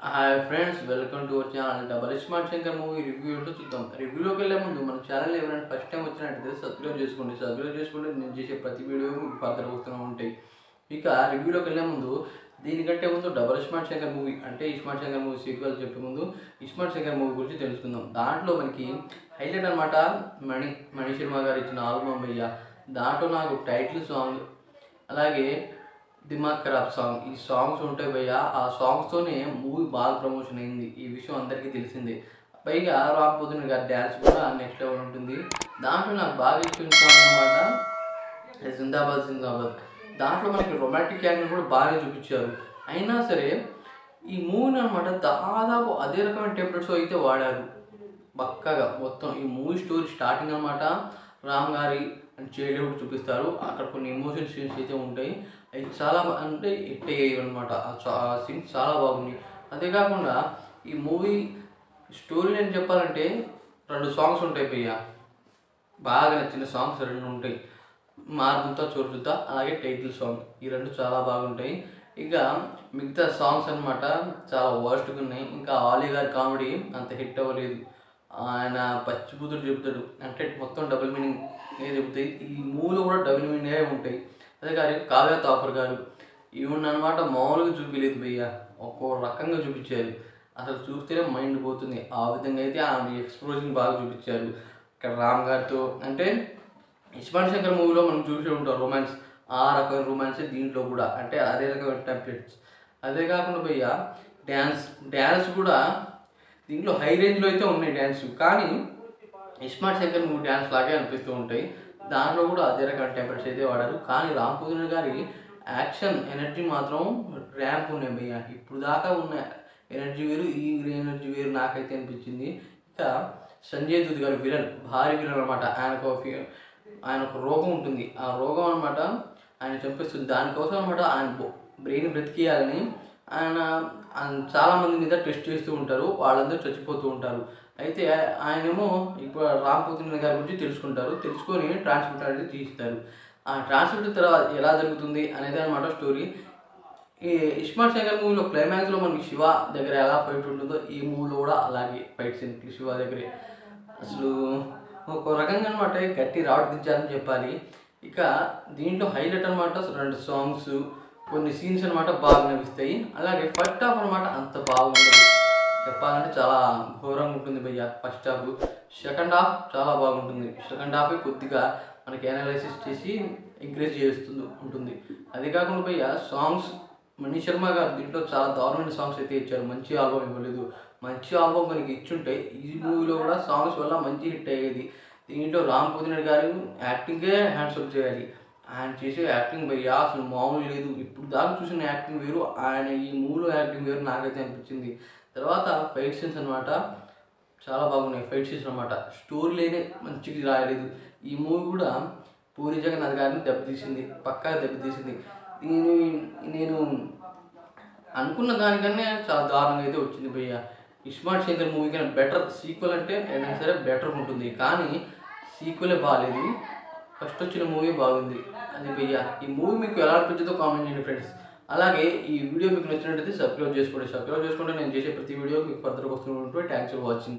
Hi friends, welcome to our channel. Double Smart Shankar movie review ఏంటో చూద్దాం. రివ్యూలోకి వెళ్ళే ముందు మన ఛానల్ ఎవరైనా ఫస్ట్ టైం వచ్చినట్టయితే సబ్స్క్రైబ్ చేసుకుంటే నేను చేసే ప్రతి వీడియో మీకు ఫర్దర్ వస్తూనే ఉంటాయి. ఇక రివ్యూలోకి వెళ్ళే ముందు దీనికంటే ముందు డబల్ స్మార్ట్ శంకర్ మూవీ అంటే ఇస్మార్ట్ శంకర్ మూవీ సీక్వెల్ చెప్పే ముందు ఇస్మార్ట్ శంకర్ మూవీ గురించి తెలుసుకుందాం. దాంట్లో మనకి హైలైట్ అనమాట మణి శర్మ గారు ఇచ్చిన ఆల్బమ్ అయ్యా. దాంట్లో నాకు టైటిల్ సాంగ్ అలాగే దిమాగ్ ఖరాబ్ సాంగ్ ఈ సాంగ్స్ ఉంటాయి భయ్య. ఆ సాంగ్స్తోనే మూవీ బాగా ప్రమోషన్ అయింది. ఈ విషయం అందరికీ తెలిసిందే. పైగా రామ్ పోతున్న గారి డ్యాన్స్ కూడా నెక్స్ట్ లెవెల్ ఉంటుంది. దాంట్లో నాకు బాగా ఇచ్చిన సాంగ్ అనమాట జిందాబాద్ జిందాబాద్. దాంట్లో మనకి రొమాంటిక్ యాంగిల్ కూడా బాగా చూపించారు. అయినా సరే ఈ మూవీని అనమాట దాదాపు అదే రకమైన టెంప్లెట్స్ అయితే వాడారు పక్కగా. మొత్తం ఈ మూవీ స్టోరీ స్టార్టింగ్ అనమాట రామ్ గారి చైల్డ్హుడ్ చూపిస్తారు. అక్కడ కొన్ని ఎమోషన్ సీన్స్ అయితే ఉంటాయి. అవి చాలా అంటే హిట్ అయ్యాయి అనమాట. ఆ సీన్స్ చాలా బాగున్నాయి. అదే కాకుండా ఈ మూవీ స్టోరీ నేను చెప్పాలంటే 2 సాంగ్స్ ఉంటాయి భయ్య. బాగా నచ్చిన సాంగ్స్ 2 ఉంటాయి. మారుతా చోరుతా అలాగే టైటిల్ సాంగ్. ఈ 2 చాలా బాగుంటాయి. ఇక మిగతా సాంగ్స్ అనమాట చాలా వర్స్ట్గా ఉన్నాయి. ఇంకా ఆలీ గారి కామెడీ అంత హిట్ అవ్వలేదు. ఆయన పచ్చిబూతులు చెబుతాడు అంటే మొత్తం డబుల్ మీనింగ్ చెబుతాయి. ఈ మూవీలో కూడా డబుల్ మీనింగ్ ఉంటాయి. అదే కానీ కావ్య తాపర్ గారు ఈవెన్ అనమాట మామూలుగా చూపించలేదు భయ్య. ఒక్కో రకంగా చూపించారు. అసలు చూస్తేనే మైండ్ పోతుంది. ఆ విధంగా అయితే ఆమె ఎక్స్ప్లోజన్ బాగా చూపించారు. ఇక్కడ రామ్ గారితో అంటే ఇస్మార్ట్ శంకర్ మూవీలో మనం చూసే ఉంటాం రొమాన్స్. ఆ రకమైన రొమాన్సే దీంట్లో కూడా అంటే అదే రకమైన టెంప్లెట్స్. అదే కాకుండా భయ్య డ్యాన్స్ కూడా దీంట్లో హై రేంజ్లో అయితే ఉన్నాయి డ్యాన్స్. కానీ ఇస్మార్ట్ శంకర్ మూవీ డ్యాన్స్ లాగే అనిపిస్తూ ఉంటాయి. దాంట్లో కూడా అదే రకమైన టెంప్లెట్స్ అయితే వాడారు. కానీ రామ్ పోతినేని గారి యాక్షన్ ఎనర్జీ మాత్రం ర్యాంప్ ఉన్నాయి భయ్య. ఇప్పుడు దాకా ఉన్న ఎనర్జీ వేరు, ఈ ఎనర్జీ వేరు నాకైతే అనిపించింది. ఇక సంజయ్ దూత్ గారు విలన్ భారీ విలన్ అనమాట. ఆయన ఒక రోగం ఉంటుంది. ఆ రోగం అనమాట ఆయన చంపిస్తుంది. దానికోసం అనమాట ఆయన బ్రెయిన్ బ్రతికియాలని ఆయన చాలామంది మీద టెస్ట్ చేస్తూ ఉంటారు. వాళ్ళందరూ చచ్చిపోతూ ఉంటారు. అయితే ఆయనేమో ఇప్పుడు రామ్ పోతినేని గారి గురించి తెలుసుకుంటారు. తెలుసుకొని ట్రాన్స్మిట్ అనేది తీస్తారు. ఆ ట్రాన్స్మిట్ తర్వాత ఎలా జరుగుతుంది అనేది అనమాట స్టోరీ. ఈ ఇస్మార్ట్ శంకర్ మూవీలో క్లైమాక్స్లో మనకి శివ దగ్గర ఎలా ఫైట్ ఉంటుందో ఈ మూవీలో కూడా అలాగే ఫైట్ సీన్ శివ దగ్గరే అసలు ఒక రకంగా అనమాట గట్టి రావట్ దించాలని చెప్పాలి. ఇక దీంట్లో హైలైట్ అనమాట 2 సాంగ్స్ కొన్ని సీన్స్ అనమాట బాగా నవ్విస్తాయి. అలాగే ఫస్ట్ హాఫ్ అనమాట అంత బాగుంటుంది. చెప్పాలంటే చాలా ఘోరంగా ఉంటుంది భయ్య ఫస్ట్ హాఫ్. సెకండ్ హాఫ్ చాలా బాగుంటుంది. సెకండ్ హాఫ్ కొద్దిగా మనకి అనాలైసిస్ చేసి ఎంకరేజ్ చేస్తూ ఉంటుంది. అదే కాకుండా భయ్య సాంగ్స్ మణి శర్మ గారు దీంట్లో చాలా దారుణమైన సాంగ్స్ అయితే ఇచ్చారు. మంచి ఆల్బమ్ ఇవ్వలేదు. మంచి ఆల్బమ్ మనకి ఇచ్చుంటే ఈ మూవీలో కూడా సాంగ్స్ వల్ల మంచి హిట్ అయ్యేది. దీంట్లో రామ్ పోతినేని గారు యాక్టింగే హ్యాండ్సప్ చేయాలి. ఆయన చేసే యాక్టింగ్ భయ్య అసలు మామూలు లేదు. ఇప్పుడు దాకా చూసిన యాక్టింగ్ వేరు, ఆయన ఈ మూవీలో యాక్టింగ్ వేరు నాకైతే అనిపించింది. తర్వాత ఫైట్ సీన్స్ అనమాట చాలా బాగున్నాయి. ఫైట్ సీన్స్ అనమాట స్టోరీ లేనే మంచిగా రాయలేదు. ఈ మూవీ కూడా పూరి జగన్నాథ్ గారిని దెబ్బతీసింది, పక్కా దెబ్బతీసింది. నేను అనుకున్న దానికన్నా చాలా దారుణంగా అయితే వచ్చింది భయ్య. ఇస్మార్ట్ శంకర్ మూవీ కన్నా బెటర్ సీక్వెల్ అంటే ఏదైనా సరే బెటర్ ఉంటుంది. కానీ సీక్వెలే బాగాలేదు. ఫస్ట్ వచ్చిన మూవీ బాగుంది. అది భయ్య. ఈ మూవీ మీకు ఎలా అనిపించిందో కామెంట్ చేయండి ఫ్రెండ్స్. అలాగే ఈ వీడియో మీకు నచ్చినట్టయితే సబ్స్క్రైబ్ చేసుకుంటే నేను చేసే ప్రతి వీడియో మీకు ఫర్దర్గా వస్తూ ఉంటుంది. Thanks for watching.